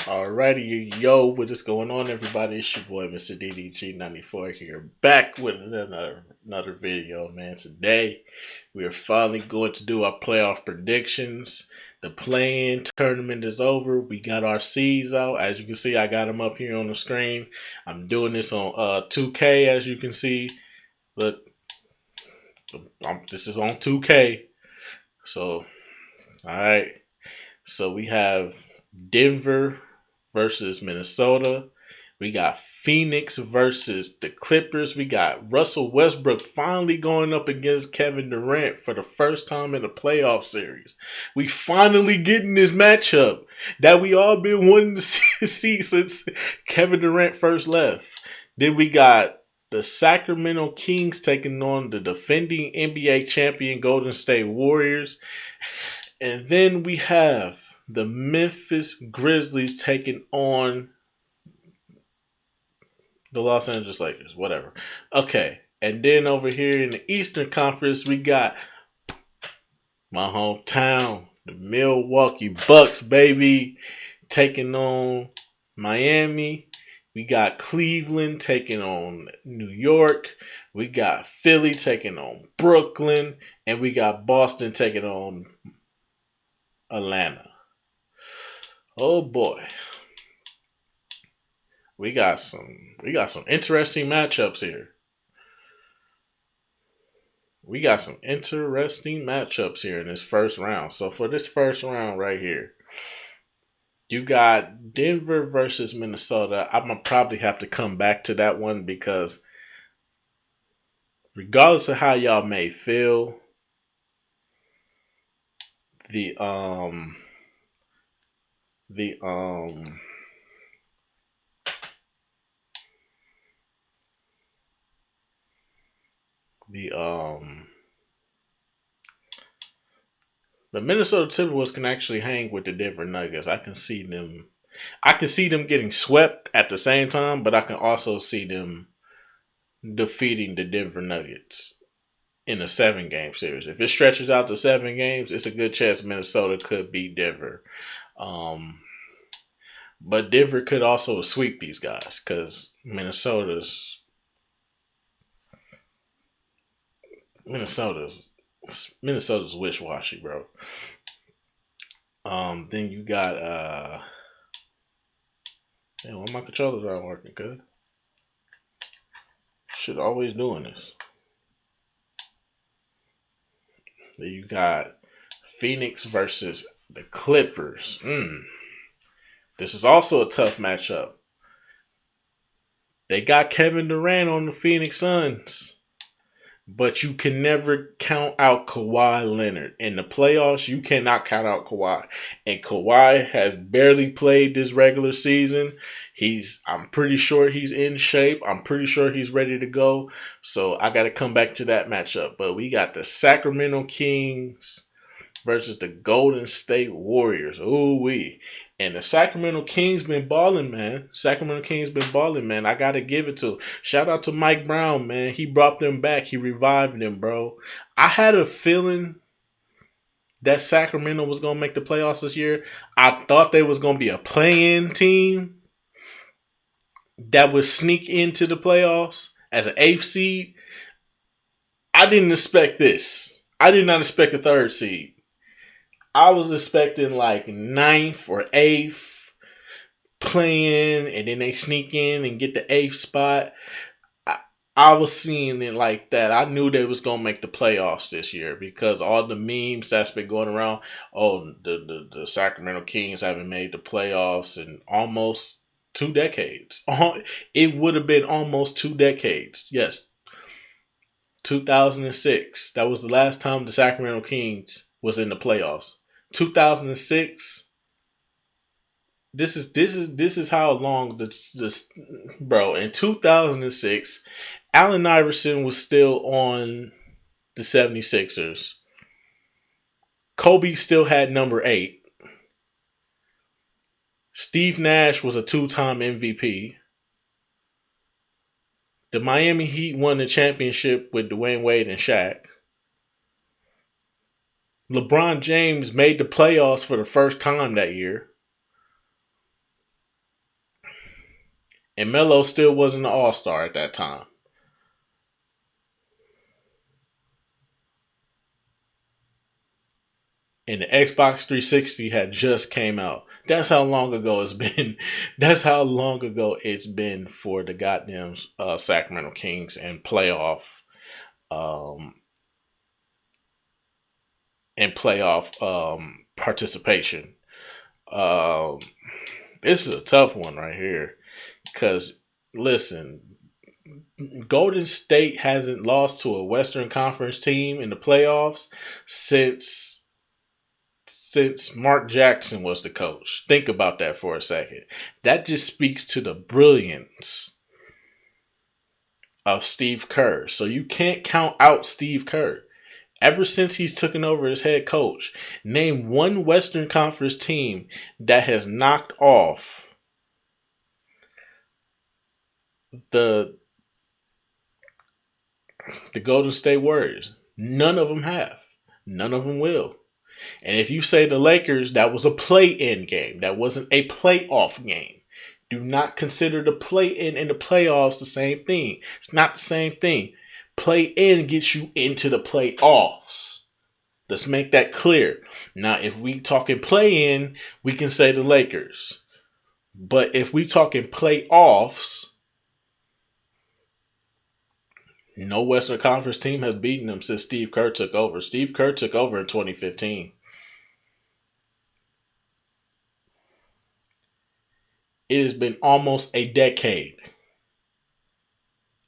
Alrighty, yo, what is going on, everybody? It's your boy, Mr. DDG94 here, back with another video, man. Today, we are finally going to do our playoff predictions. The play-in tournament is over. We got our seeds out. As you can see, I got them up here on the screen. I'm doing this on 2K, as you can see. Look, this is on 2K. So, alright. So we have Denver versus Minnesota. We got Phoenix versus the Clippers. We got Russell Westbrook finally going up against Kevin Durant for the first time in a playoff series. We finally getting this matchup that we all been wanting to see since Kevin Durant first left. Then we got the Sacramento Kings taking on the defending NBA champion Golden State Warriors. And then we have the Memphis Grizzlies taking on the Los Angeles Lakers. Whatever. Okay. And then over here in the Eastern Conference, we got my hometown, the Milwaukee Bucks, baby, taking on Miami. We got Cleveland taking on New York. We got Philly taking on Brooklyn. And we got Boston taking on Atlanta. Oh boy. We got some interesting matchups here. We got some interesting matchups here in this first round. So for this first round right here, you got Denver versus Minnesota. I'm gonna probably have to come back to that one because regardless of how y'all may feel, the um the um the um the Minnesota Timberwolves can actually hang with the Denver Nuggets. I can see them getting swept at the same time, but I can also see them defeating the Denver Nuggets in a 7 game series. If it stretches out to 7 games, it's a good chance Minnesota could beat Denver. Um, but Denver could also sweep these guys because Minnesota's Minnesota's wish washy, bro. Then you got damn, why my controllers aren't working, cuz should always doing this. Then you got Phoenix versus the Clippers. This is also a tough matchup. They got Kevin Durant on the Phoenix Suns, but you can never count out Kawhi Leonard. In the playoffs, you cannot count out Kawhi. And Kawhi has barely played this regular season. I'm pretty sure he's in shape. I'm pretty sure he's ready to go. So I got to come back to that matchup. But we got the Sacramento Kings versus the Golden State Warriors. Ooh wee. And the Sacramento Kings been balling, man. Sacramento Kings been balling, man. I gotta give it to. Shout out to Mike Brown, man. He brought them back. He revived them, bro. I had a feeling that Sacramento was gonna make the playoffs this year. I thought they was gonna be a play-in team that would sneak into the playoffs as an eighth seed. I didn't expect this. I did not expect a third seed. I was expecting like ninth or eighth playing, and then they sneak in and get the eighth spot. I, I was seeing it like that. I knew they was gonna make the playoffs this year because all the memes that's been going around. Oh, the Sacramento Kings haven't made the playoffs in almost 2 decades. It would have been almost 2 decades. Yes, 2006. That was the last time the Sacramento Kings was in the playoffs. 2006. This is how long this bro. In 2006, Allen Iverson was still on the 76ers. Kobe still had number 8. Steve Nash was a 2-time MVP. The Miami Heat won the championship with Dwayne Wade and Shaq. LeBron James made the playoffs for the first time that year. And Melo still wasn't an all-star at that time. And the Xbox 360 had just came out. That's how long ago it's been. That's how long ago it's been for the goddamn Sacramento Kings and um, playoff participation. Um, this is a tough one right here because listen, Golden State hasn't lost to a Western Conference team in the playoffs since Mark Jackson was the coach. Think about that for a second. That just speaks to the brilliance of Steve Kerr. So you can't count out Steve Kerr. Ever since he's taken over as head coach, name one Western Conference team that has knocked off the Golden State Warriors. None of them have. None of them will. And if you say the Lakers, that was a play-in game. That wasn't a playoff game. Do not consider the play-in and the playoffs the same thing. It's not the same thing. Play-in gets you into the playoffs. Let's make that clear. Now, if we talking play-in, we can say the Lakers. But if we talking playoffs, no Western Conference team has beaten them since Steve Kerr took over. Steve Kerr took over in 2015. It has been almost a decade.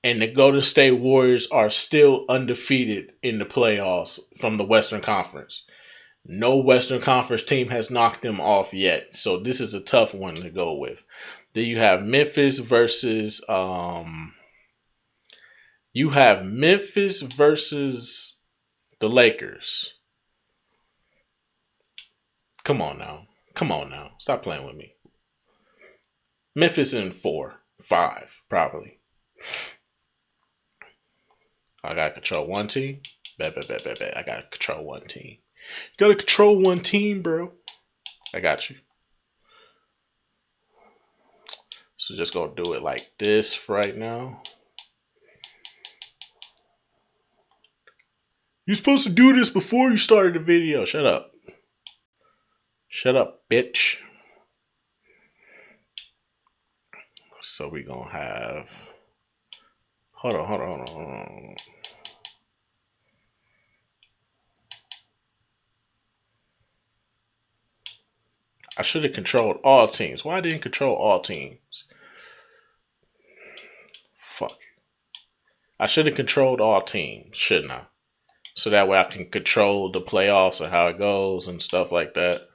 And the Golden State Warriors are still undefeated in the playoffs from the Western Conference. No Western Conference team has knocked them off yet. So this is a tough one to go with. Then you have Memphis versus the Lakers. Come on now. Stop playing with me. Memphis in 4, 5, probably. I gotta control one team. Bet. I gotta control one team. You gotta control one team, bro. I got you. So just gonna do it like this right now. You're supposed to do this before you started the video. Shut up. Shut up, bitch. So we gonna have. Hold on. I should have controlled all teams. Why didn't control all teams? Fuck. I should have controlled all teams, shouldn't I? So that way I can control the playoffs and how it goes and stuff like that.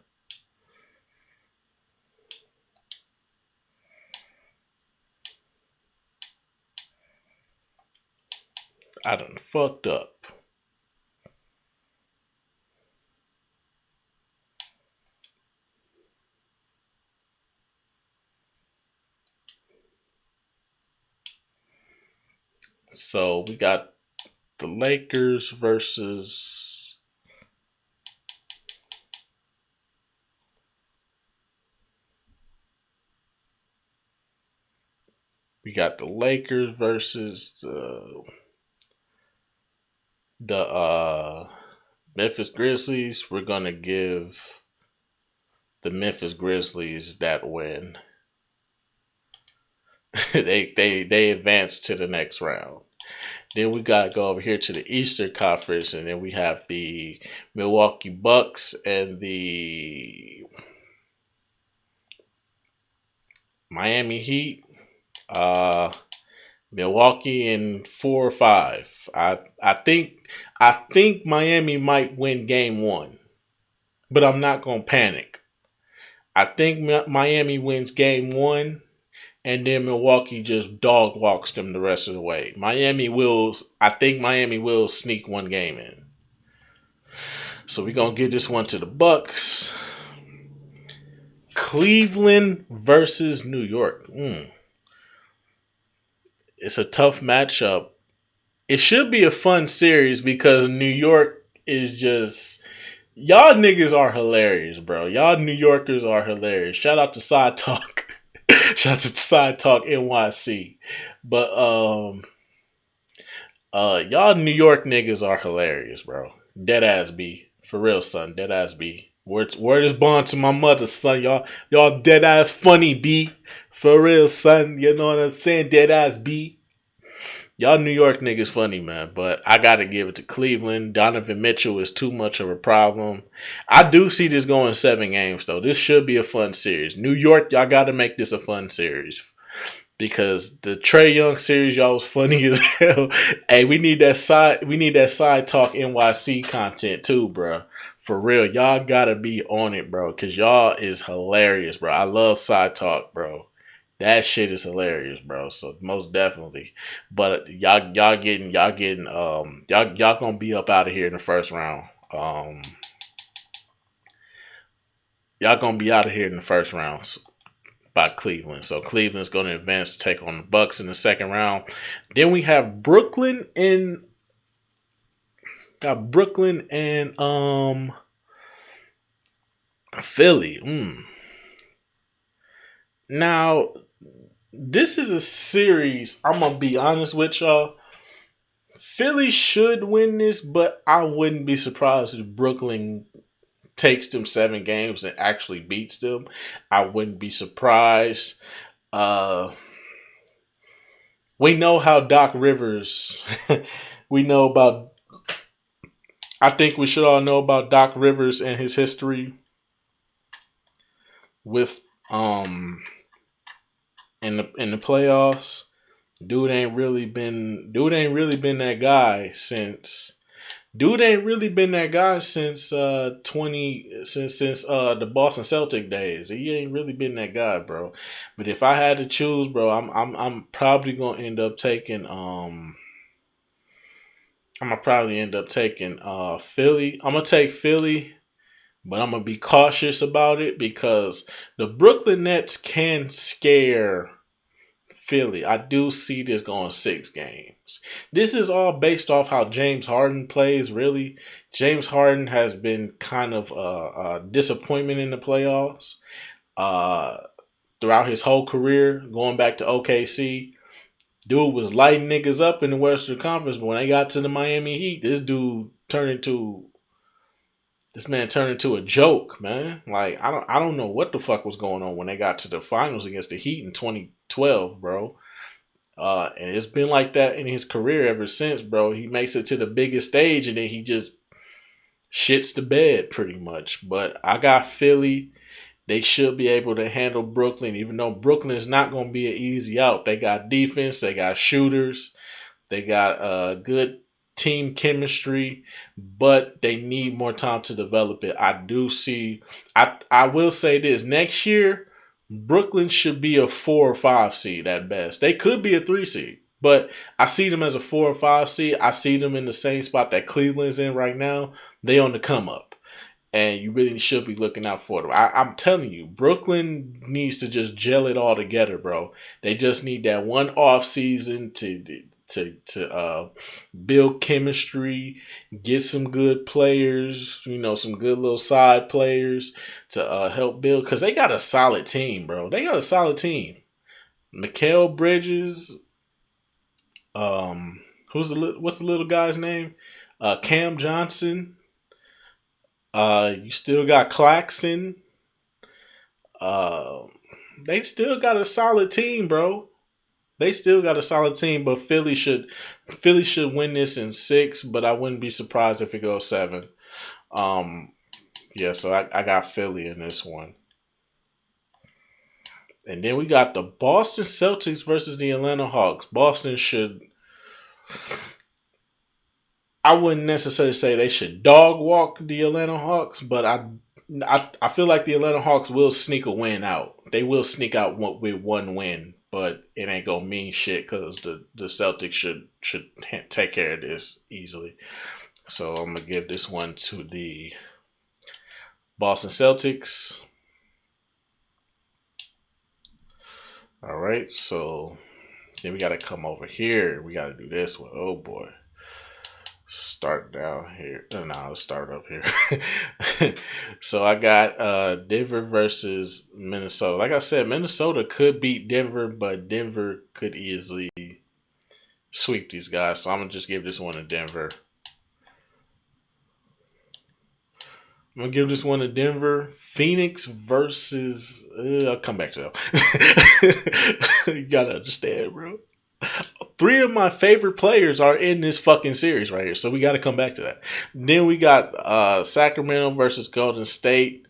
I done fucked up. So we got the Lakers versus the Memphis Grizzlies. We're gonna give the Memphis Grizzlies that win. they advance to the next round. Then we gotta go over here to the Eastern Conference, and then we have the Milwaukee Bucks and the Miami Heat. Milwaukee in 4 or 5. I think Miami might win game 1, but I'm not gonna panic. I think Miami wins game 1, and then Milwaukee just dog walks them the rest of the way. I think Miami will sneak one game in. So we're gonna give this one to the Bucks. Cleveland versus New York. It's a tough matchup. It should be a fun series because New York is just. Y'all niggas are hilarious, bro. Y'all New Yorkers are hilarious. Shout out to Side Talk. Shout out to Side Talk NYC. But y'all New York niggas are hilarious, bro. Dead ass B. For real, son. Dead ass B. Word is born to my mother, son. Y'all dead ass funny, B. For real, son. You know what I'm saying? Dead ass B. Y'all New York niggas funny, man. But I gotta give it to Cleveland. Donovan Mitchell is too much of a problem. I do see this going 7 games, though. This should be a fun series. New York, y'all gotta make this a fun series because the Trey Young series, y'all was funny as hell. Hey, we need that side talk NYC content too, bro. For real, y'all gotta be on it, bro, cause y'all is hilarious, bro. I love side talk, bro. That shit is hilarious, bro. So most definitely, but y'all gonna be up out of here in the first round. Y'all gonna be out of here in the first round by Cleveland. So Cleveland's going to advance to take on the Bucks in the second round. Then we have Brooklyn and Philly. Now this is a series. I'm gonna be honest with y'all. Philly should win this, but I wouldn't be surprised if Brooklyn takes them 7 games and actually beats them. I wouldn't be surprised. Uh, we know how Doc Rivers. we know about I think we should all know about Doc Rivers and his history with in the playoffs. Dude ain't really been that guy since Dude ain't really been that guy since 20 since the Boston Celtic days. He ain't really been that guy, bro. But if I had to choose, bro, I'm probably gonna end up taking I'm gonna probably end up taking Philly. I'm gonna take Philly, but I'm gonna be cautious about it because the Brooklyn Nets can scare Philly. I do see this going 6 games. This is all based off how James Harden plays. Really, James Harden has been kind of a disappointment in the playoffs uh, throughout his whole career, going back to OKC. Dude was lighting niggas up in the Western Conference, but when they got to the Miami Heat, this man turned into a joke, man. Like I don't know what the fuck was going on when they got to the finals against the Heat in 2012, bro. And it's been like that in his career ever since, bro. He makes it to the biggest stage and then he just shits the bed pretty much. But I got Philly. They should be able to handle Brooklyn, even though Brooklyn is not going to be an easy out. They got defense, they got shooters, they got good team chemistry, but they need more time to develop it. I will say this next year, Brooklyn should be a 4 or 5 seed at best. They could be a 3 seed, but I see them as a 4 or 5 seed. I see them in the same spot that Cleveland's in right now. They on the come up and you really should be looking out for them. I'm telling you, Brooklyn needs to just gel it all together, bro. They just need that one off season to build chemistry, get some good players, some good little side players to help build because they got a solid team, bro. They got a solid team. Mikal Bridges, what's the little guy's name? Cam Johnson. You still got Claxton. Uh, they still got a solid team, bro. They still got a solid team, but Philly should win this in 6, but I wouldn't be surprised if it goes 7. Um, yeah, so I got Philly in this one. And then we got the Boston Celtics versus the Atlanta Hawks. Boston should I wouldn't necessarily say they should dog walk the Atlanta Hawks, but I feel like the Atlanta Hawks will sneak a win out. They will sneak out with one win, but it ain't gonna mean shit because the Celtics should take care of this easily. So I'm gonna give this one to the Boston Celtics. All right, so then we gotta come over here. We gotta do this one. Oh boy. Start down here. No, let's start up here. So I got Denver versus Minnesota. Like I said, Minnesota could beat Denver, but Denver could easily sweep these guys. So I'm gonna just give this one to Denver. I'm gonna give this one to Denver. Phoenix versus. I'll come back to that. You gotta understand, bro. Three of my favorite players are in this fucking series right here, so we got to come back to that. Then we got Sacramento versus Golden State.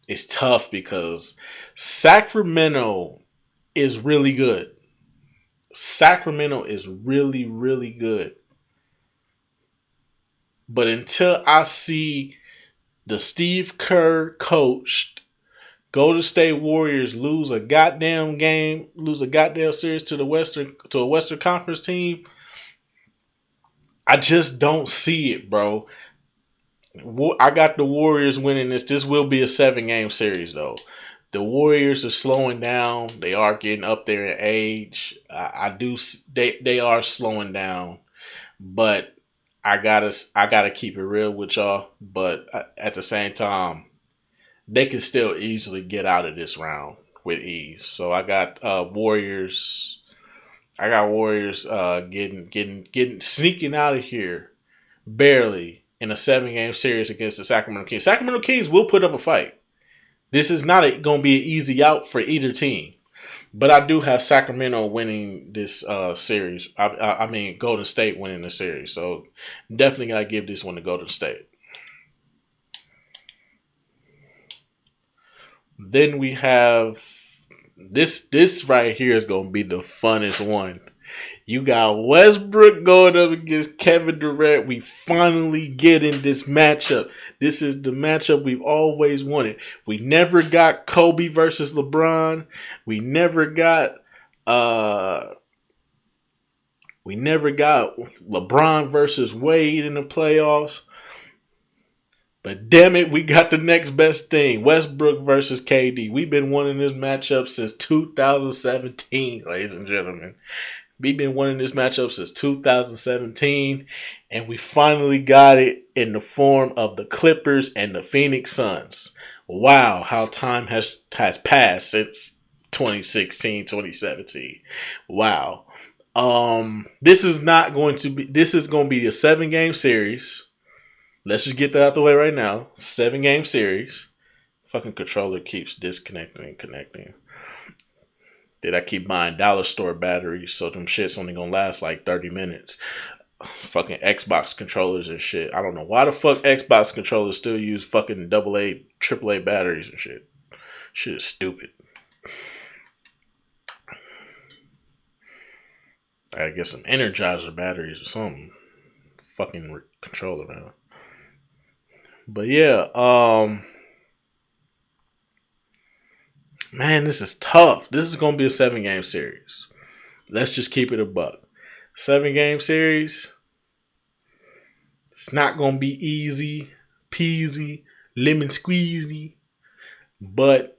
It's tough because Sacramento is really good. Sacramento is really, really good. But until I see the Steve Kerr coached Golden State Warriors lose a goddamn game, lose a goddamn series to a Western Conference team, I just don't see it, bro. I got the Warriors winning this. This will be a 7-game series, though. The Warriors are slowing down. They are getting up there in age. I do. They are slowing down, but I gotta keep it real with y'all. But at the same time, they can still easily get out of this round with ease. So I got Warriors. I got Warriors getting sneaking out of here barely in a 7-game series against the Sacramento Kings. Sacramento Kings will put up a fight. This is not going to be an easy out for either team. But I do have Sacramento winning this series. I mean, Golden State winning the series. So definitely got to give this one to Golden State. Then we have this. This right here is going to be the funnest one. You got Westbrook going up against Kevin Durant. We finally get in this matchup. This is the matchup we've always wanted. We never got Kobe versus LeBron. We never got LeBron versus Wade in the playoffs. But damn it, we got the next best thing. Westbrook versus KD. We've been wanting this matchup since 2017, ladies and gentlemen. We've been winning this matchup since 2017, and we finally got it in the form of the Clippers and the Phoenix Suns. Wow, how time has passed since 2016, 2017. Wow. This is going to be a 7-game series. Let's just get that out of the way right now. 7-game series. Fucking controller keeps disconnecting and connecting. Did I keep buying dollar store batteries so them shit's only gonna last like 30 minutes? Fucking Xbox controllers and shit. I don't know why the fuck Xbox controllers still use fucking AA, AAA batteries and shit. Shit is stupid. I gotta get some Energizer batteries or something. Fucking controller, man. But yeah, man, this is tough. This is gonna be a 7-game series. Let's just keep it a buck. 7-game series. It's not gonna be easy peasy, lemon squeezy, but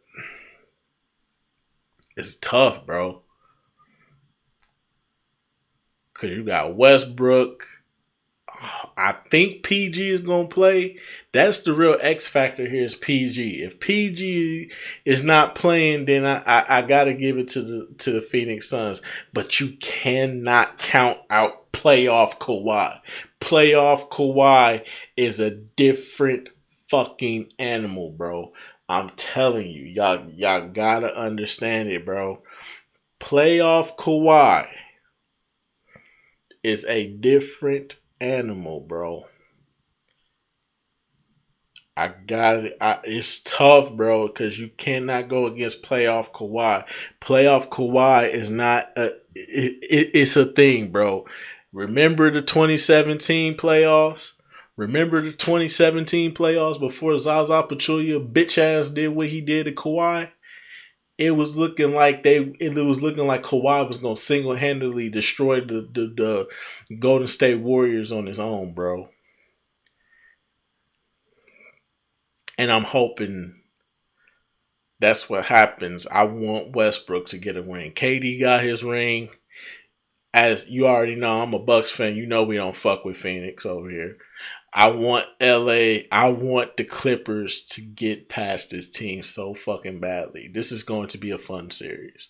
it's tough, bro. Cause you got Westbrook. I think PG is gonna play. That's the real X factor here is PG. If PG is not playing, then I gotta give it to the Phoenix Suns. But you cannot count out playoff Kawhi. Playoff Kawhi is a different fucking animal, bro. I'm telling you, y'all gotta understand it, bro. Playoff Kawhi is a different animal, bro. I got it. It's tough, bro, because you cannot go against playoff Kawhi. Playoff Kawhi is not it's a thing, bro. Remember the 2017 playoffs? Remember the 2017 playoffs before Zaza Pachulia bitch ass did what he did to Kawhi? It was looking like Kawhi was gonna single handedly destroy the Golden State Warriors on his own, bro. And I'm hoping that's what happens. I want Westbrook to get a ring. KD got his ring. As you already know, I'm a Bucks fan. You know we don't fuck with Phoenix over here. I want LA. I want the Clippers to get past this team so fucking badly. This is going to be a fun series.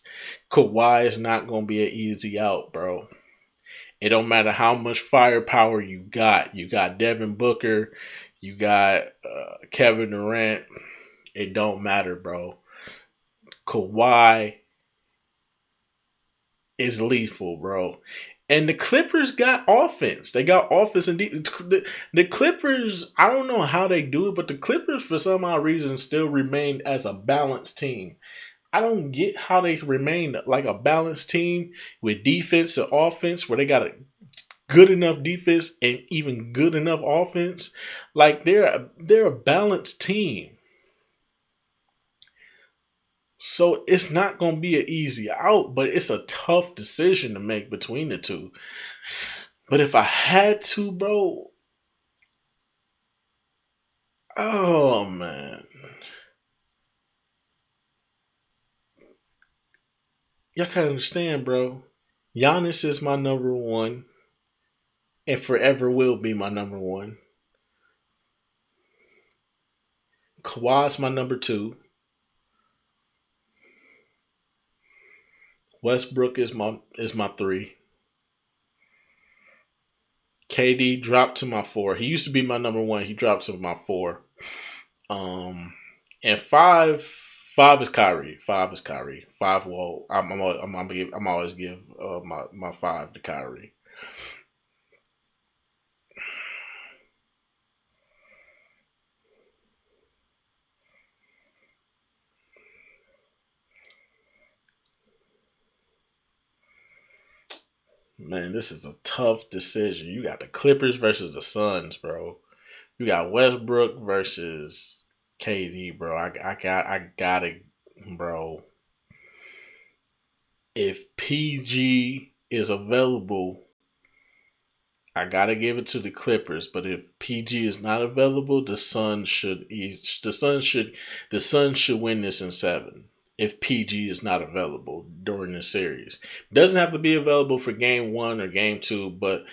Kawhi is not going to be an easy out, bro. It don't matter how much firepower you got. You got Devin Booker. You got Kevin Durant. It don't matter, bro. Kawhi is lethal, bro. And the Clippers got offense. They got offense and the Clippers. I don't know how they do it, but the Clippers, for some odd reason, still remain as a balanced team. I don't get how they remain like a balanced team with defense and offense, where they got a good enough defense and even good enough offense. Like they're a balanced team. So it's not going to be an easy out, but it's a tough decision to make between the two. But if I had to, bro, oh man, y'all can understand, bro. Giannis is my number one, and forever will be my number one. Kawhi's my number two. Westbrook is my three. KD dropped to my four. He used to be my number one. He dropped to my four. Um, and five is Kyrie. Five is Kyrie. Five. Well, I'm always give my five to Kyrie. Man, this is a tough decision. You got the Clippers versus the Suns, bro. You got Westbrook versus KD, bro. I got it, bro. If PG is available, I gotta give it to the Clippers. But if PG is not available, the Suns should win this in seven. If PG is not available during the series, doesn't have to be available for game one or game two, but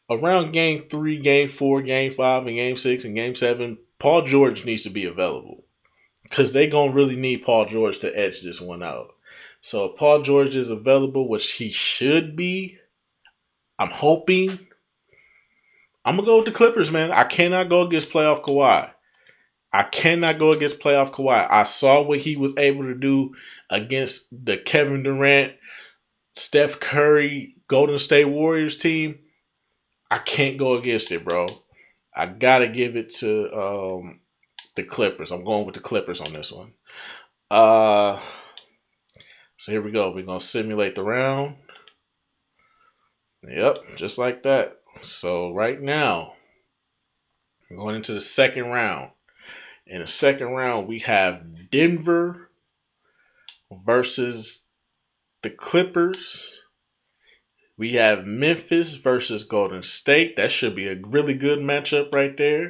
around game three, game four, game five, and game six and game seven, Paul George needs to be available because they gonna really need Paul George to edge this one out. So if Paul George is available, which he should be, I'm hoping. I'm gonna go with the Clippers, man. I cannot go against playoff Kawhi. I cannot go against playoff Kawhi. I saw what he was able to do against the Kevin Durant, Steph Curry, Golden State Warriors team. I can't go against it, bro. I gotta give it to the Clippers. I'm going with the Clippers on this one. Uh, so here we go. We're gonna simulate the round. Yep, just like that. So right now, we're going into the second round. In the second round, we have Denver versus the Clippers. We have Memphis versus Golden State. That should be a really good matchup right there.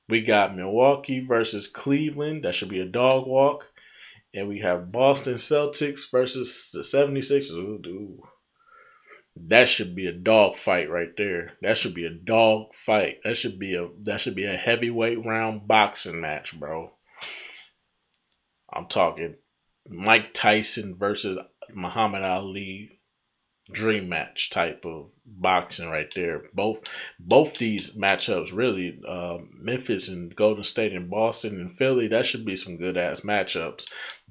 We got Milwaukee versus Cleveland. That should be a dog walk. And we have Boston Celtics versus the 76ers. Ooh. That should be a dog fight right there. That should be a dog fight. That should be a heavyweight round boxing match, bro. I'm talking Mike Tyson versus Muhammad Ali dream match type of boxing right there. Both these matchups really, Memphis and Golden State and Boston and Philly, that should be some good ass matchups.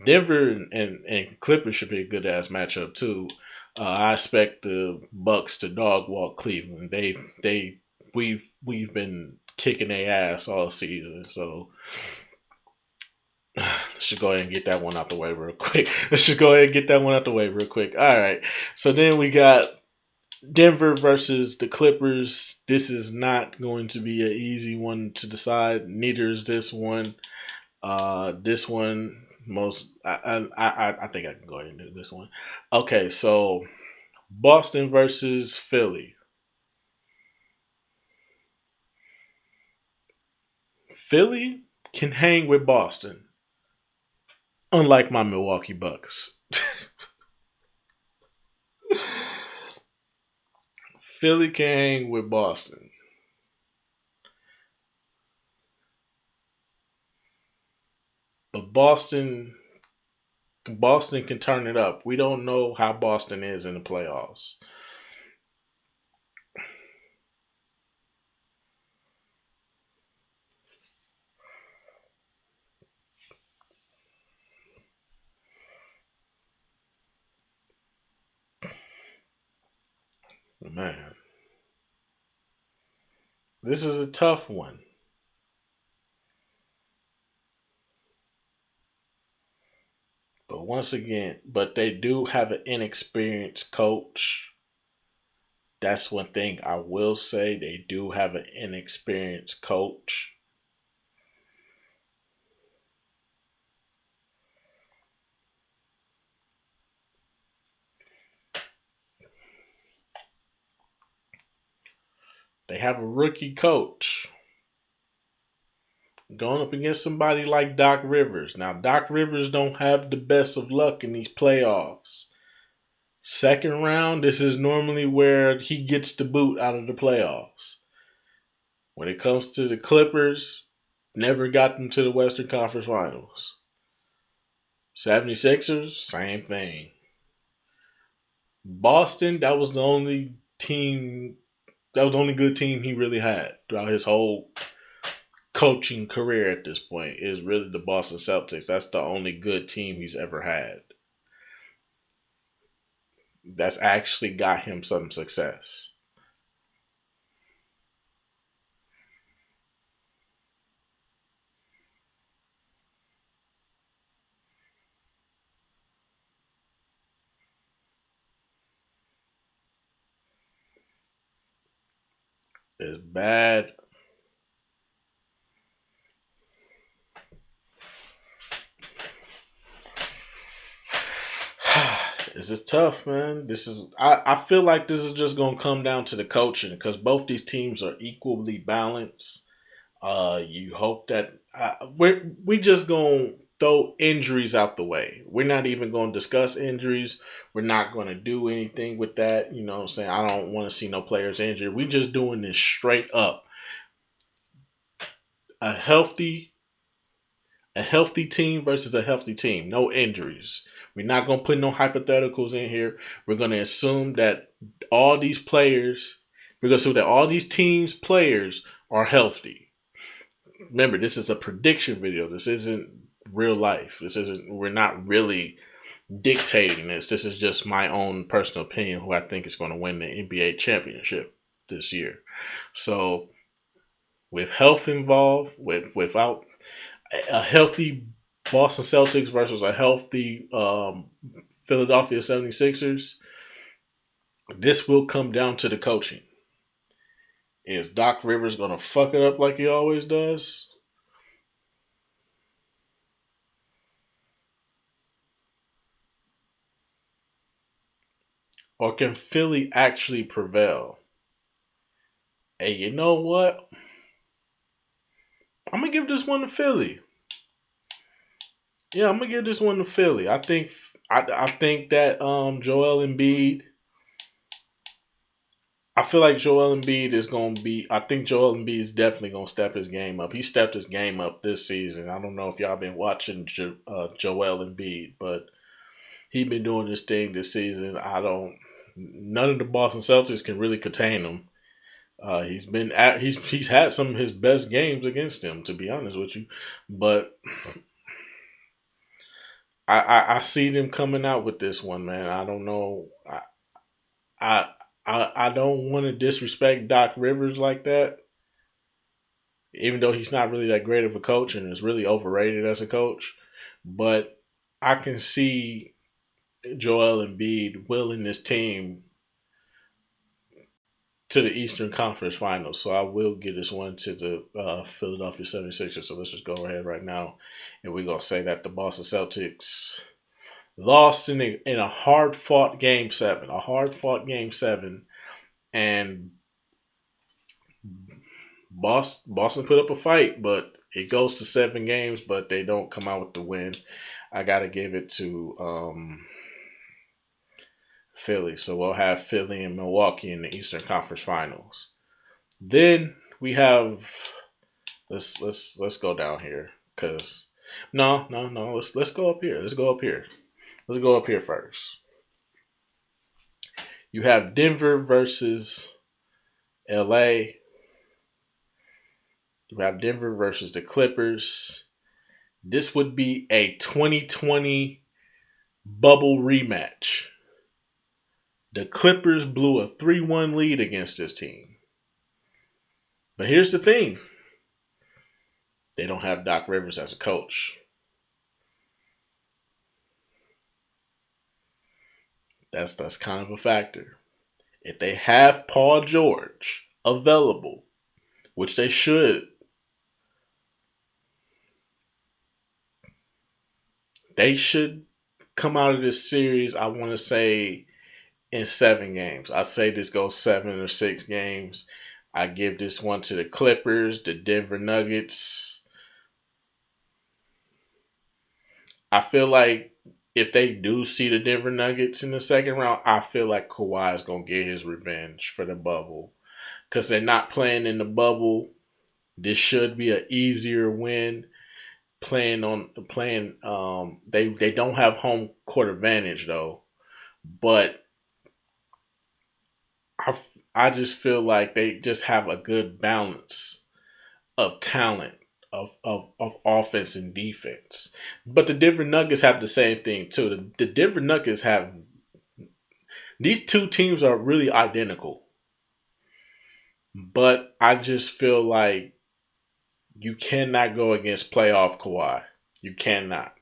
Denver and Clippers should be a good ass matchup too. I expect the Bucks to dog walk Cleveland. We've been kicking their ass all season, so let's just go ahead and get that one out the way real quick. Let's just go ahead and get that one out the way real quick. All right. So then we got Denver versus the Clippers. This is not going to be an easy one to decide. Neither is this one. This one most I think I can go ahead and do this one. Okay, so Boston versus Philly. Philly can hang with Boston, unlike my Milwaukee Bucks. Philly can hang with Boston. But Boston can turn it up. We don't know how Boston is in the playoffs. Man, this is a tough one. But once again, but they do have an inexperienced coach. That's one thing I will say. They do have an inexperienced coach. They have a rookie coach going up against somebody like Doc Rivers. Now, Doc Rivers don't have the best of luck in these playoffs. Second round, this is normally where he gets the boot out of the playoffs. When it comes to the Clippers, never got them to the Western Conference Finals. 76ers, same thing. Boston, that was the only team, that was the only good team he really had throughout his whole coaching career at this point, is really the Boston Celtics. That's the only good team he's ever had. That's actually got him some success. It's bad. This is tough, man. I feel like this is just gonna come down to the coaching because both these teams are equally balanced. You hope that we just gonna throw injuries out the way. We're not even gonna discuss injuries. We're not gonna do anything with that. You know what I'm saying? I don't want to see no players injured. We just doing this straight up. A healthy a healthy team versus a healthy team. No injuries. We're not gonna put no hypotheticals in here. We're gonna assume that all these players, we're gonna assume that all these teams' players are healthy. Remember, this is a prediction video. This isn't real life. This isn't. We're not really dictating this. This is just my own personal opinion. Who I think is going to win the NBA championship this year. So, with health involved, without a healthy Boston Celtics versus a healthy Philadelphia 76ers, this will come down to the coaching. Is Doc Rivers going to fuck it up like he always does? Or can Philly actually prevail? Hey, you know what? I'm going to give this one to Philly. Yeah, I'm going to give this one to Philly. I think that Joel Embiid, I feel like Joel Embiid is going to be. I think Joel Embiid is definitely going to step his game up. He stepped his game up this season. I don't know if y'all been watching Joel Embiid, but he been doing this thing this season. I don't. None of the Boston Celtics can really contain him. He's had some of his best games against them, to be honest with you. But I see them coming out with this one, man. I don't know. I I don't want to disrespect Doc Rivers like that, even though he's not really that great of a coach and is really overrated as a coach. But I can see Joel Embiid willing this team to the Eastern Conference Finals. So I will give this one to the Philadelphia 76ers. So let's just go ahead right now. And we're going to say that the Boston Celtics lost in a hard fought game seven. A hard fought game seven. And Boston put up a fight, but it goes to 7 games, but they don't come out with the win. I gotta give it to Philly. So we'll have Philly and Milwaukee in the Eastern Conference Finals. Then we have let's go down here because no let's go up here. Let's go up here. Let's go up here first. You have Denver versus LA. You have Denver versus the Clippers. This would be a 2020 bubble rematch. The Clippers blew a 3-1 lead against this team. But here's the thing. They don't have Doc Rivers as a coach. That's kind of a factor. If they have Paul George available, which they should, they should come out of this series, I want to say, in 7 games. I'd say this goes 7 or 6 games. I give this one to the Clippers, the Denver Nuggets. I feel like if they do see the Denver Nuggets in the second round, I feel like Kawhi is going to get his revenge for the bubble. Because they're not playing in the bubble. This should be an easier win. They don't have home court advantage though. But I just feel like they just have a good balance of talent of offense and defense. But the Denver Nuggets have the same thing too. The Denver Nuggets have these two teams are really identical. But I just feel like you cannot go against playoff Kawhi. You cannot.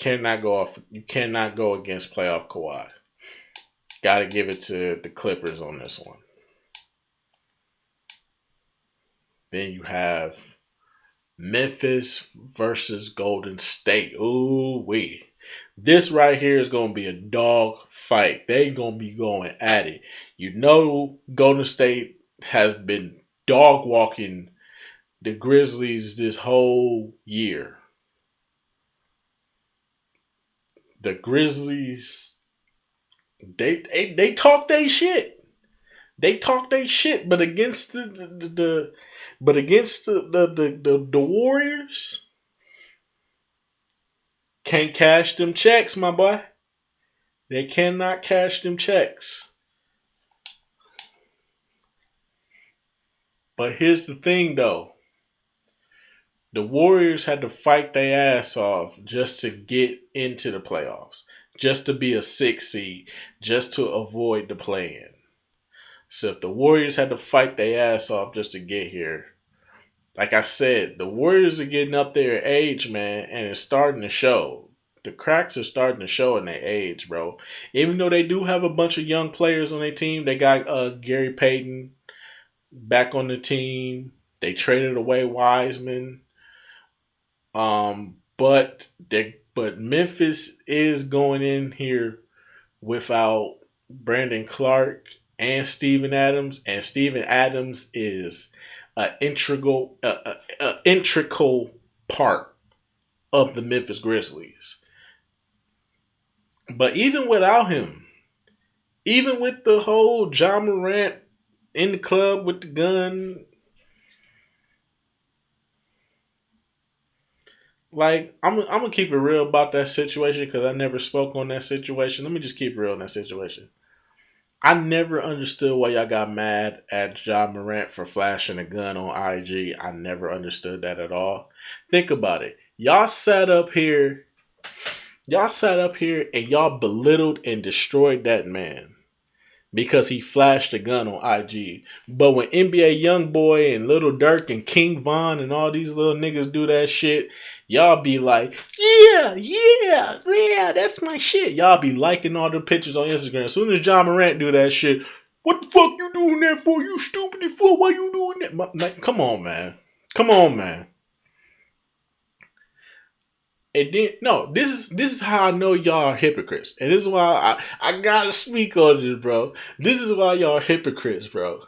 You cannot go against playoff Kawhi. Gotta give it to the Clippers on this one. Then you have Memphis versus Golden State. Ooh wee. This right here is gonna be a dog fight. They gonna be going at it. You know Golden State has been dog walking the Grizzlies this whole year. The Grizzlies, they talk they shit. They talk they shit, but against the Warriors, can't cash them checks, my boy. They cannot cash them checks. But here's the thing, though. The Warriors had to fight their ass off just to get into the playoffs, just to be a 6 seed, just to avoid the play-in. So if the Warriors had to fight their ass off just to get here, like I said, the Warriors are getting up there in age, man, and it's starting to show. The cracks are starting to show in their age, bro. Even though they do have a bunch of young players on their team, they got Gary Payton back on the team. They traded away Wiseman. But Memphis is going in here without Brandon Clark and Steven Adams, and Steven Adams is an integral part of the Memphis Grizzlies. But even without him, even with the whole Ja Morant in the club with the gun, like I'm gonna keep it real about that situation because I never spoke on that situation. Let me just keep it real in that situation. I never understood why y'all got mad at Ja Morant for flashing a gun on IG. I never understood that at all. Think about it. Y'all sat up here and y'all belittled and destroyed that man because he flashed a gun on IG. But when NBA Youngboy and Little Dirk and King Von and all these little niggas do that shit, y'all be like, yeah, that's my shit. Y'all be liking all the pictures on Instagram. As soon as Ja Morant do that shit, what the fuck you doing that for? You stupid as fuck. Why you doing that? Like, come on, man. Come on, man. And then no, this is how I know y'all are hypocrites. And this is why I gotta speak on this, bro. This is why y'all are hypocrites, bro.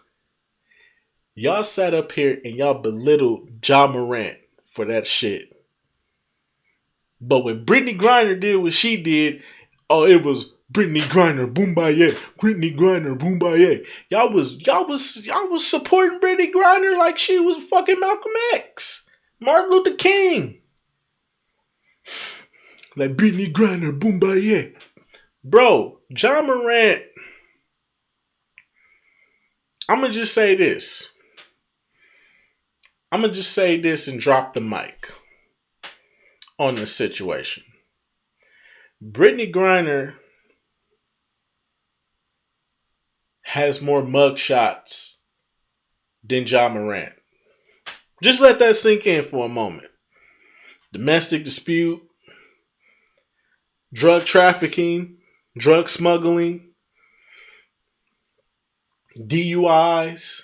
Y'all sat up here and y'all belittled Ja Morant for that shit. But when Brittany Griner did what she did, oh, it was Brittany Griner, Boombaye. Brittany Griner, Boombaye. Y'all was supporting Brittany Griner like she was fucking Malcolm X, Martin Luther King. Like Brittany Griner, Boombaye. Bro, Ja Morant. I'ma just say this. I'm going to just say this and drop the mic on the situation. Brittany Griner has more mugshots than Ja Morant. Just let that sink in for a moment. Domestic dispute, drug trafficking, drug smuggling, DUIs.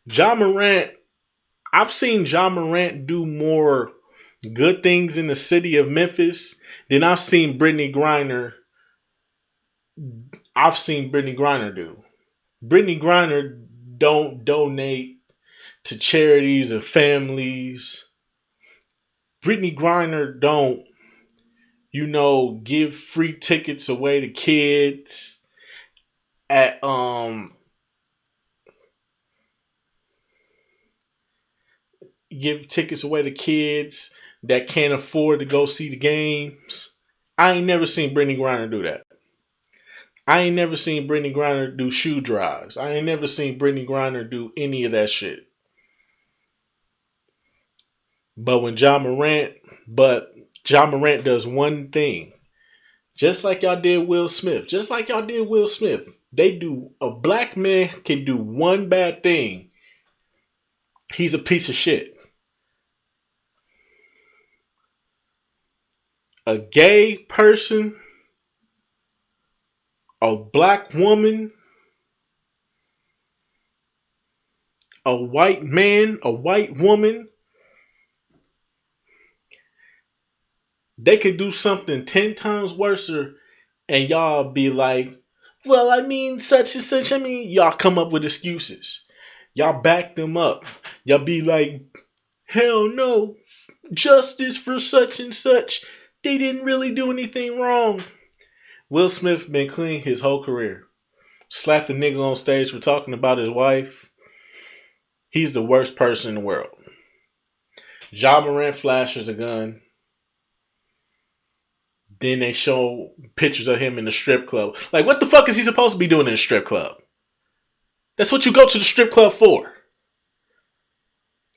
Ja Morant, I've seen Ja Morant do more good things in the city of Memphis than I've seen Brittany Griner do. Brittany Griner don't donate to charities or families. Brittany Griner don't, give free tickets away to kids at give tickets away to kids that can't afford to go see the games. I ain't never seen Brittany Griner do that. I ain't never seen Brittany Griner do shoe drives. I ain't never seen Brittany Griner do any of that shit. But Ja Morant does one thing. Just like y'all did Will Smith. A black man can do one bad thing. He's a piece of shit. A gay person, a black woman, a white man, a white woman, they could do something 10 times worse and y'all be like, well, I mean, such and such. I mean, y'all come up with excuses. Y'all back them up. Y'all be like, hell no, justice for such and such. They didn't really do anything wrong. Will Smith been clean his whole career. Slapped a nigga on stage for talking about his wife. He's the worst person in the world. Ja Morant flashes a gun. Then they show pictures of him in the strip club. Like, what the fuck is he supposed to be doing in a strip club? That's what you go to the strip club for.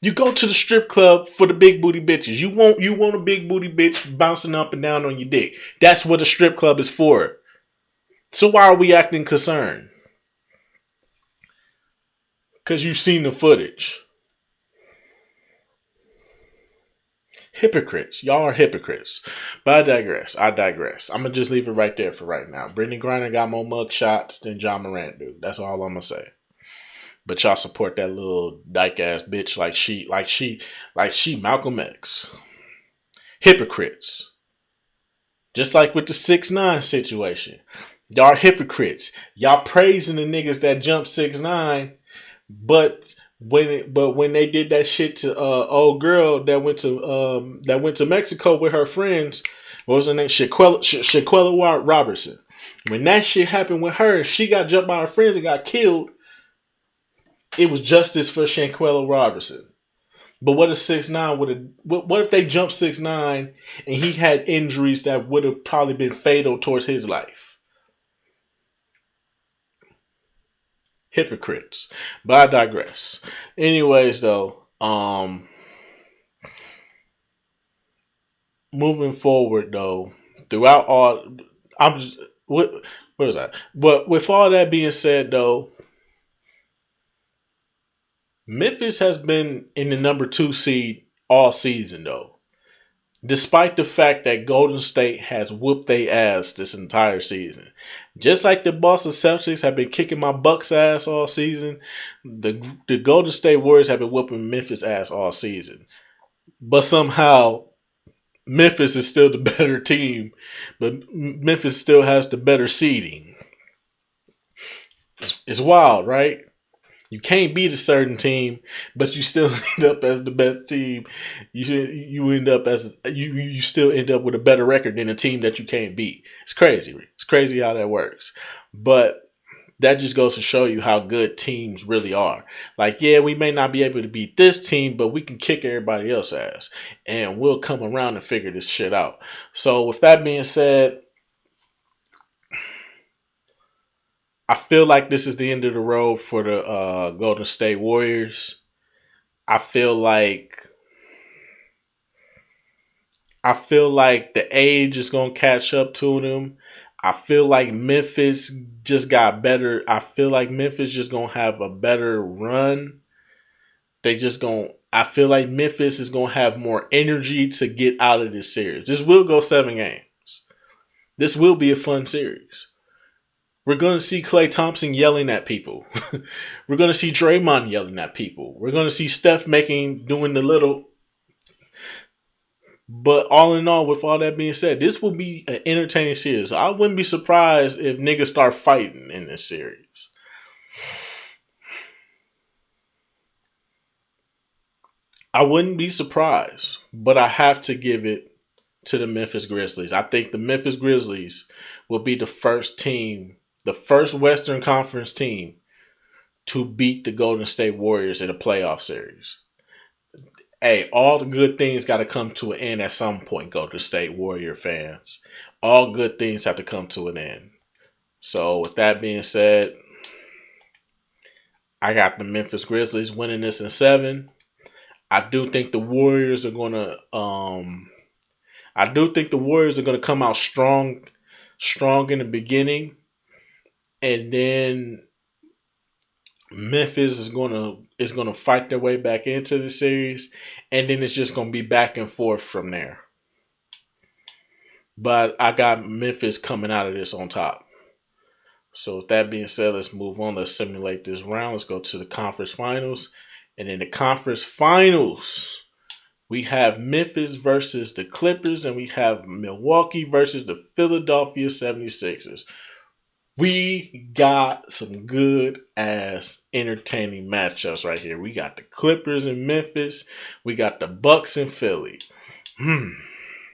You go to the strip club for the big booty bitches. You want a big booty bitch bouncing up and down on your dick. That's what a strip club is for. So why are we acting concerned? Because you've seen the footage. Hypocrites. Y'all are hypocrites. But I digress. I'm going to just leave it right there for right now. Brittany Griner got more mug shots than Ja Morant do. That's all I'm going to say. But y'all support that little dyke ass bitch like she Malcolm X. Hypocrites. Just like with the 6ix9ine situation. Y'all are hypocrites. Y'all praising the niggas that jumped 6ix9ine, but when they did that shit to old girl that went to Mexico with her friends, what was her name? Shaquella Robertson. When that shit happened with her, she got jumped by her friends and got killed. It was justice for Shaquella Robertson. But what if 6ix9ine would have? What if they jumped 6ix9ine and he had injuries that would have probably been fatal towards his life? Hypocrites. But I digress. Anyways, though, moving forward, though, throughout all, I'm just what was that? But with all that being said, though, Memphis has been in the number 2 seed all season, though. Despite the fact that Golden State has whooped their ass this entire season. Just like the Boston Celtics have been kicking my Bucks ass all season, the Golden State Warriors have been whooping Memphis ass all season. But somehow, Memphis is still the better team, but Memphis still has the better seeding. It's wild, right? You can't beat a certain team, but you still end up as the best team. You end up as you still end up with a better record than a team that you can't beat. It's crazy. It's crazy how that works. But that just goes to show you how good teams really are. Like, yeah, we may not be able to beat this team, but we can kick everybody else's ass, and we'll come around and figure this shit out. So, with that being said, I feel like this is the end of the road for the Golden State Warriors. I feel like the age is gonna catch up to them. I feel like Memphis just got better. I feel like Memphis just gonna have a better run. They just gonna. I feel like Memphis is gonna have more energy to get out of this series. This will go 7 games. This will be a fun series. We're going to see Klay Thompson yelling at people. We're going to see Draymond yelling at people. We're going to see Steph doing the little. But all in all, with all that being said, this will be an entertaining series. I wouldn't be surprised if niggas start fighting in this series. I wouldn't be surprised, but I have to give it to the Memphis Grizzlies. I think the Memphis Grizzlies will be the first team, the first Western Conference team to beat the Golden State Warriors in a playoff series. Hey, all the good things got to come to an end at some point, Golden State Warrior fans. All good things have to come to an end. So, with that being said, I got the Memphis Grizzlies winning this in 7. I do think the Warriors are gonna. I do think the Warriors are gonna come out strong in the beginning, and then Memphis is gonna fight their way back into the series, and then it's just gonna be back and forth from there. But I got Memphis coming out of this on top. So with that being said, let's move on. Let's simulate this round. Let's go to the conference finals. And in the conference finals, we have Memphis versus the Clippers, and we have Milwaukee versus the Philadelphia 76ers. We got some good ass entertaining matchups right here. We got the Clippers in Memphis. We got the Bucks in Philly.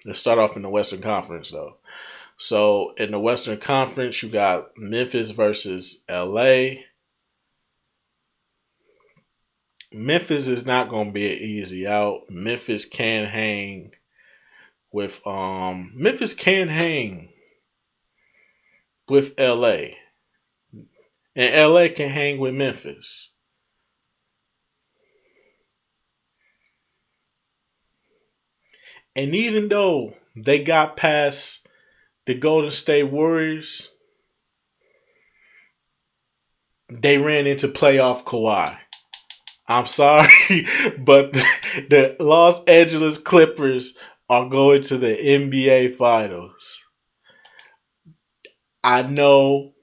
Let's start off in the Western Conference though. So in the Western Conference, you got Memphis versus LA. Memphis is not going to be an easy out. Memphis can hang with LA. And LA can hang with Memphis. And even though they got past the Golden State Warriors, they ran into playoff Kawhi. I'm sorry, but the Los Angeles Clippers are going to the NBA Finals. I know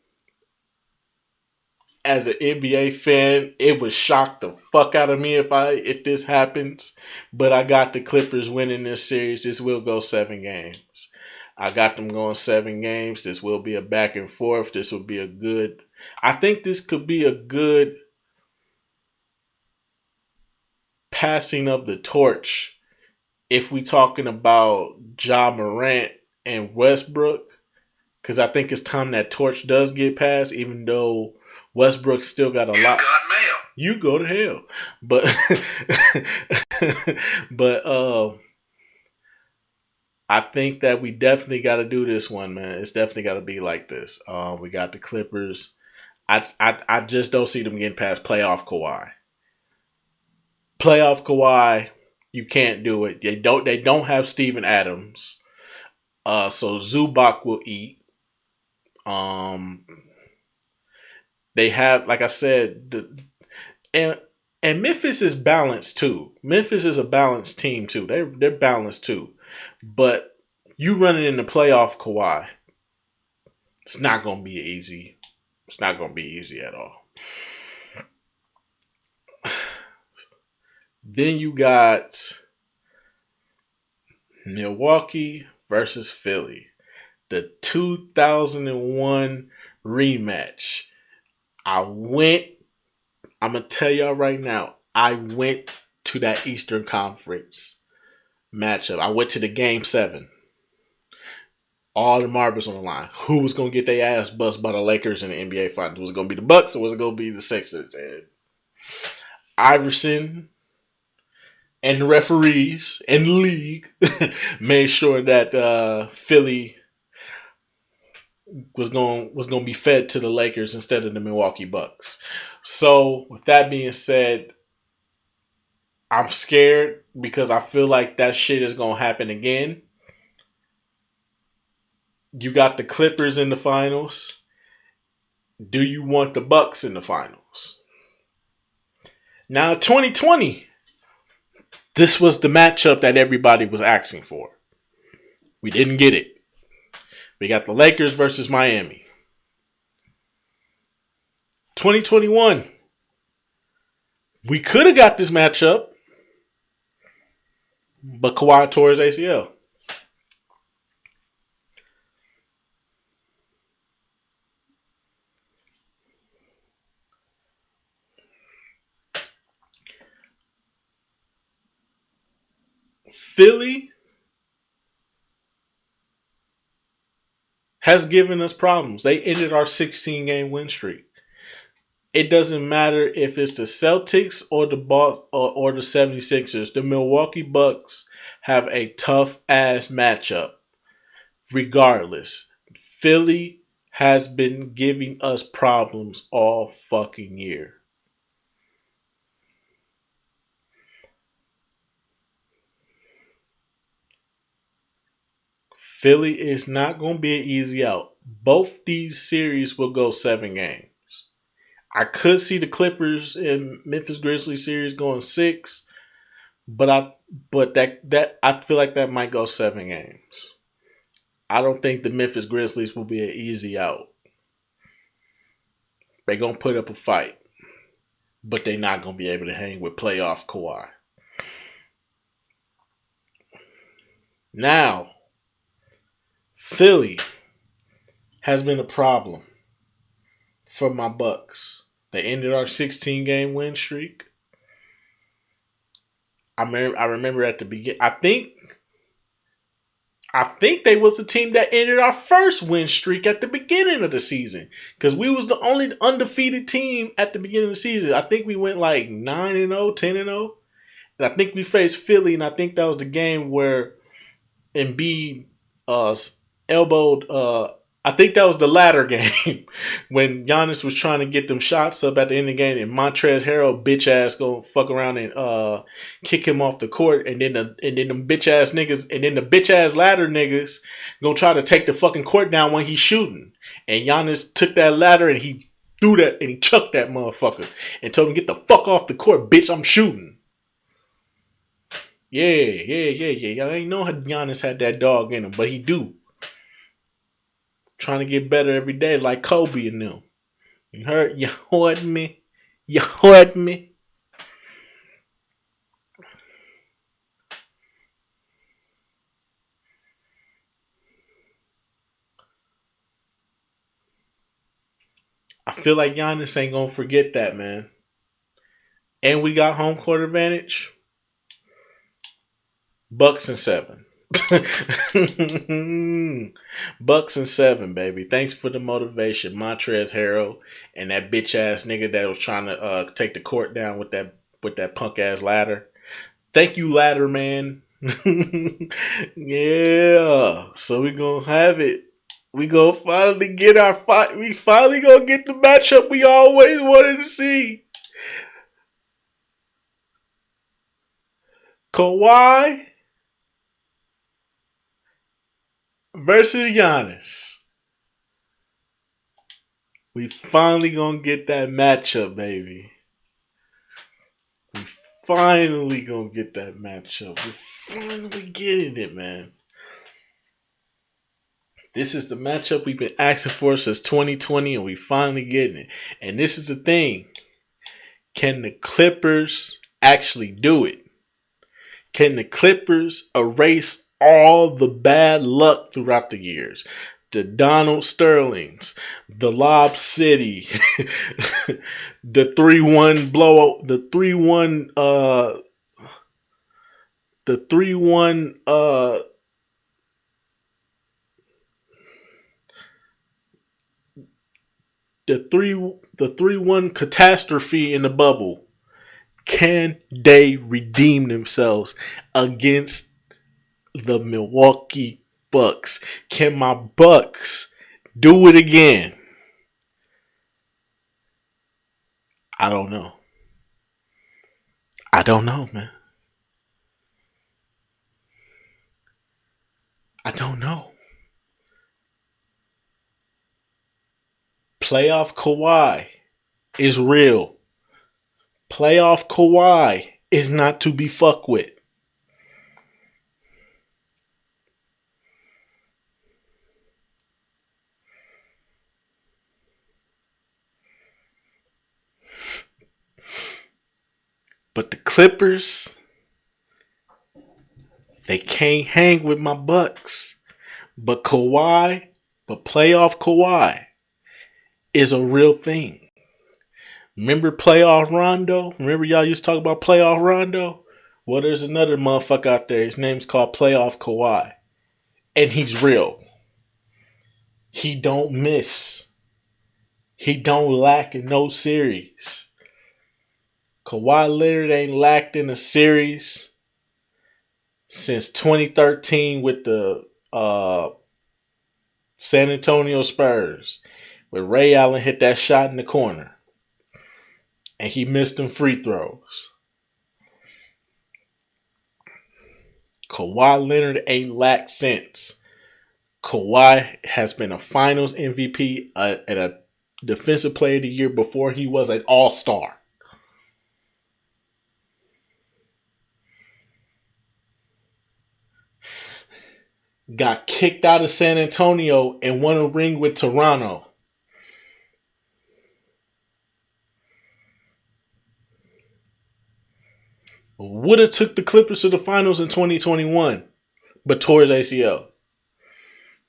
as an NBA fan, it would shock the fuck out of me if this happens. But I got the Clippers winning this series. This will go 7 games. I got them going 7 games. This will be a back and forth. This will be a good. I think this could be a good passing of the torch if we talking about Ja Morant and Westbrook. Because I think it's time that torch does get passed, even though Westbrook still got a lot. You go to hell. But I think that we definitely got to do this one, man. It's definitely got to be like this. We got the Clippers. I just don't see them getting past playoff Kawhi. Playoff Kawhi, you can't do it. They don't have Steven Adams. So Zubac will eat. They have, like I said, and Memphis is balanced too. Memphis is a balanced team too. They're balanced too. But you running in the playoff Kawhi, it's not gonna be easy. It's not gonna be easy at all. Then you got Milwaukee versus Philly. The 2001 rematch. I went I'm going to tell y'all right now, I went to that Eastern Conference matchup. I went to the game 7. All the marbles on the line. Who was going to get their ass bust by the Lakers in the NBA Finals? Was it going to be the Bucks or was it going to be the Sixers? And Iverson and the referees and the league made sure that Philly was going to be fed to the Lakers instead of the Milwaukee Bucks. So, with that being said, I'm scared because I feel like that shit is going to happen again. You got the Clippers in the finals. Do you want the Bucks in the finals? Now, 2020, this was the matchup that everybody was asking for. We didn't get it. We got the Lakers versus Miami. 2021, we could have got this matchup, but Kawhi tore his ACL. Philly has given us problems. They ended our 16-game win streak. It doesn't matter if it's the Celtics or the 76ers. The Milwaukee Bucks have a tough ass matchup. Regardless, Philly has been giving us problems all fucking year. Philly is not going to be an easy out. Both these series will go 7 games. I could see the Clippers and Memphis Grizzlies series going 6, but I feel like that might go 7 games. I don't think the Memphis Grizzlies will be an easy out. They're gonna put up a fight, but they're not gonna be able to hang with playoff Kawhi. Now, Philly has been a problem for my Bucks. They ended our 16-game win streak. I remember at the beginning. I think they was the team that ended our first win streak at the beginning of the season because we was the only undefeated team at the beginning of the season. I think we went like 9-0, 10-0, and I think we faced Philly, and I think that was the game where Embiid elbowed. I think that was the latter game when Giannis was trying to get them shots up at the end of the game, and Montrezl Harrell bitch ass go fuck around and kick him off the court, and then the bitch ass niggas, and then the bitch ass ladder niggas gonna try to take the fucking court down when he's shooting, and Giannis took that ladder and he threw that and he chucked that motherfucker and told him get the fuck off the court, bitch, I'm shooting. Yeah. Y'all ain't know how Giannis had that dog in him, but he do. Trying to get better every day like Kobe and them. You heard? You heard me? You heard me? I feel like Giannis ain't gonna forget that, man. And we got home court advantage. Bucks and 7. Bucks and 7, baby. Thanks for the motivation, Montrezl Harrell and that bitch ass nigga that was trying to take the court down with that punk ass ladder. Thank you, ladder man. Yeah. So we gonna have it. We gonna finally get our fight. We finally gonna get the matchup we always wanted to see. Kawhi versus Giannis. We finally gonna get that matchup, baby. We finally gonna get that matchup. We finally getting it, man. This is the matchup we've been asking for since 2020, and we finally getting it. And this is the thing. Can the Clippers actually do it? Can the Clippers erase all the bad luck throughout the years? the Donald Sterlings, the Lob City, the 3-1 blowout, the 3-1 the 3-1 catastrophe in the bubble. Can they redeem themselves against the Milwaukee Bucks? Can my Bucks do it again? I don't know. I don't know, man. I don't know. Playoff Kawhi is real. Playoff Kawhi is not to be fucked with. But the Clippers, they can't hang with my Bucks. But playoff Kawhi is a real thing. Remember playoff Rondo? Remember y'all used to talk about playoff Rondo? Well, there's another motherfucker out there. His name's called Playoff Kawhi. And he's real. He don't miss. He don't lack in no series. Kawhi Leonard ain't lacked in a series since 2013 with the San Antonio Spurs, where Ray Allen hit that shot in the corner and he missed them free throws. Kawhi Leonard ain't lacked since. Kawhi has been a Finals MVP and a Defensive Player of the Year before he was an All-Star. Got kicked out of San Antonio and won a ring with Toronto. Would have took the Clippers to the finals in 2021, but tore his ACL.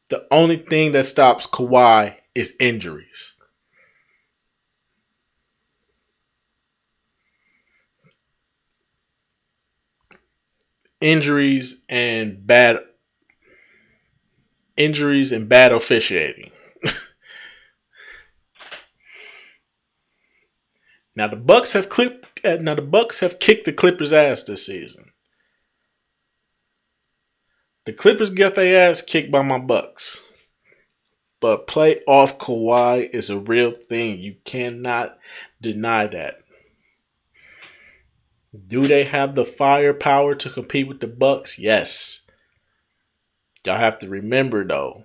The only thing that stops Kawhi is injuries. Injuries and bad officiating. Now the Bucks have kicked the Clippers' ass this season. The Clippers got their ass kicked by my Bucks. But playoff Kawhi is a real thing. You cannot deny that. Do they have the firepower to compete with the Bucks? Yes. Y'all have to remember though,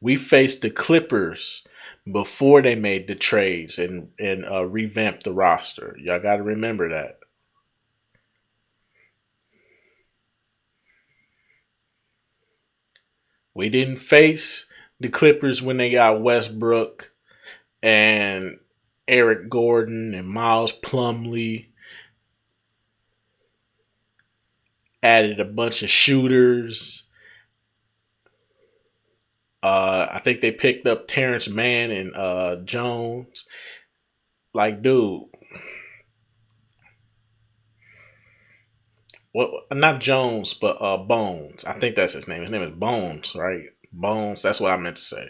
we faced the Clippers before they made the trades and revamped the roster. Y'all got to remember that. We didn't face the Clippers when they got Westbrook and Eric Gordon and Miles Plumlee. Added a bunch of shooters. I think they picked up Terrence Mann and Jones. Like, dude. Well, not Jones, but Bones. I think that's his name. His name is Bones, right? Bones. That's what I meant to say.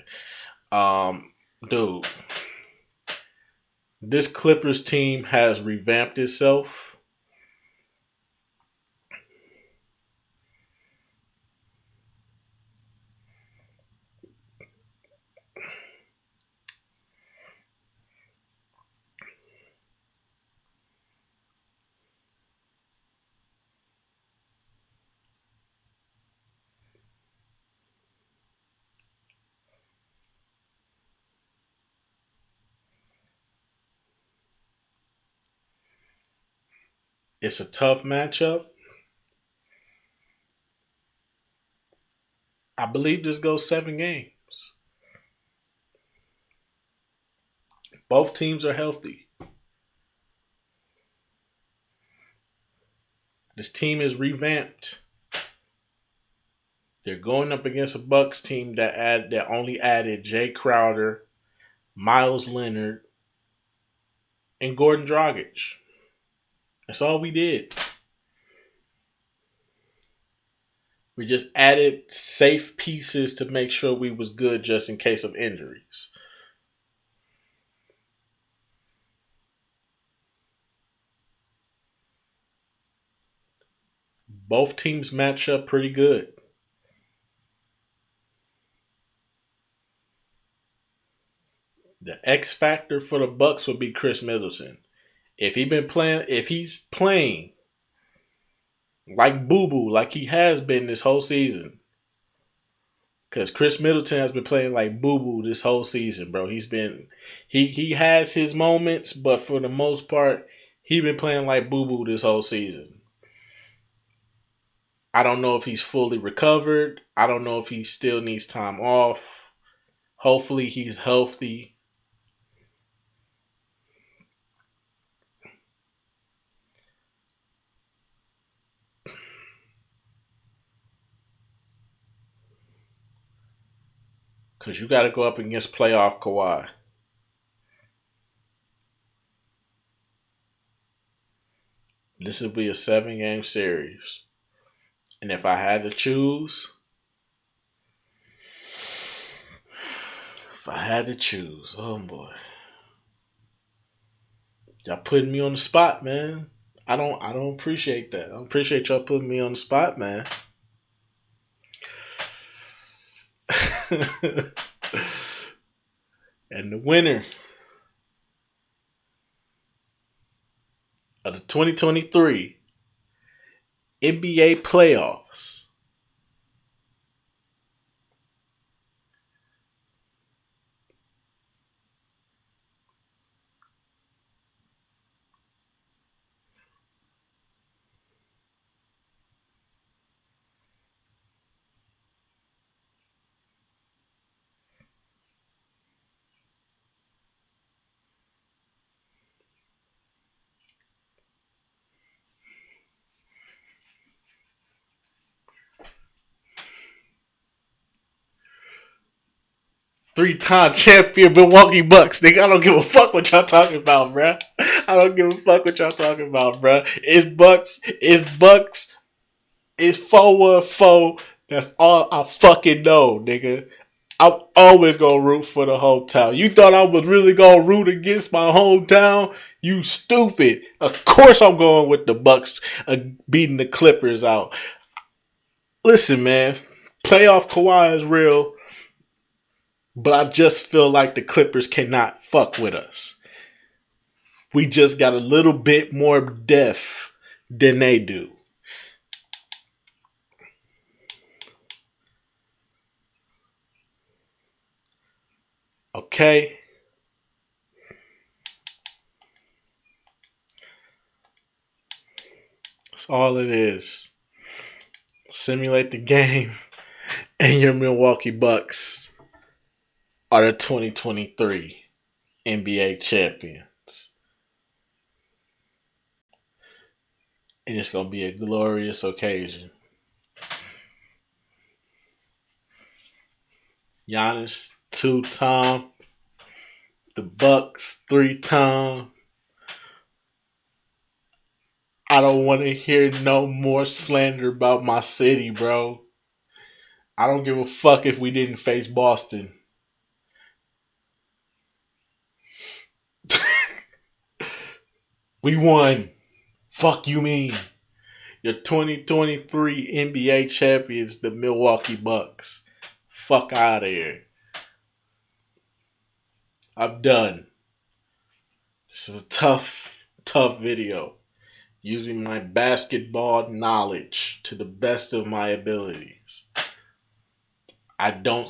Dude, this Clippers team has revamped itself. It's a tough matchup. I believe this goes 7 games. Both teams are healthy. This team is revamped. They're going up against a Bucks team that only added Jay Crowder, Miles Leonard, and Gordon Dragic. That's all we did. We just added safe pieces to make sure we was good just in case of injuries. Both teams match up pretty good. The X factor for the Bucks would be Chris Middleton. If he's playing like Boo Boo, like he has been this whole season, because Chris Middleton has been playing like Boo Boo this whole season, bro. He has his moments, but for the most part, he been playing like Boo Boo this whole season. I don't know if he's fully recovered. I don't know if he still needs time off. Hopefully he's healthy. Because you got to go up against playoff Kawhi. This will be a 7-game series. And if I had to choose, oh boy. Y'all putting me on the spot, man. I don't appreciate that. I don't appreciate y'all putting me on the spot, man. And the winner of the 2023 NBA playoffs three-time champion Milwaukee Bucks, nigga. I don't give a fuck what y'all talking about, bruh. I don't give a fuck what y'all talking about, bruh. It's Bucks. It's Bucks. It's 4-1-4. That's all I fucking know, nigga. I'm always gonna root for the hometown. You thought I was really gonna root against my hometown? You stupid. Of course I'm going with the Bucks beating the Clippers out. Listen, man. Playoff Kawhi is real. But I just feel like the Clippers cannot fuck with us. We just got a little bit more depth than they do. Okay? That's all it is. Simulate the game, and your Milwaukee Bucks are the 2023 NBA champions. And it's going to be a glorious occasion. Giannis 2-time, the Bucks 3-time. I don't want to hear no more slander about my city, bro. I don't give a fuck if we didn't face Boston. We won. Fuck you mean? Your 2023 NBA champions, the Milwaukee Bucks. Fuck out of here. I'm done. This is a tough video. Using my basketball knowledge to the best of my abilities. I do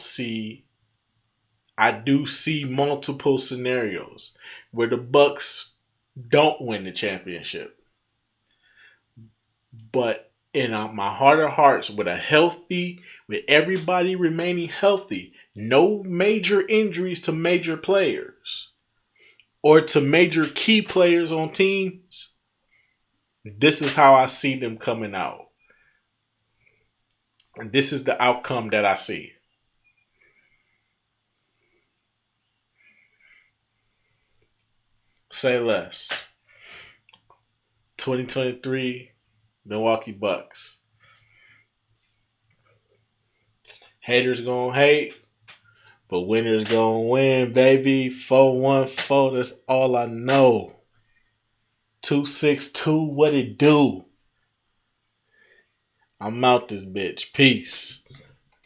see multiple scenarios where the Bucks don't win the championship. But in my heart of hearts, with everybody remaining healthy, no major injuries to major players or to major key players on teams, this is how I see them coming out. And this is the outcome that I see. Say less. 2023 Milwaukee Bucks. Haters gonna hate, but winners gonna win, baby. 414, that's all I know. 262, what it do? I'm out this bitch. Peace.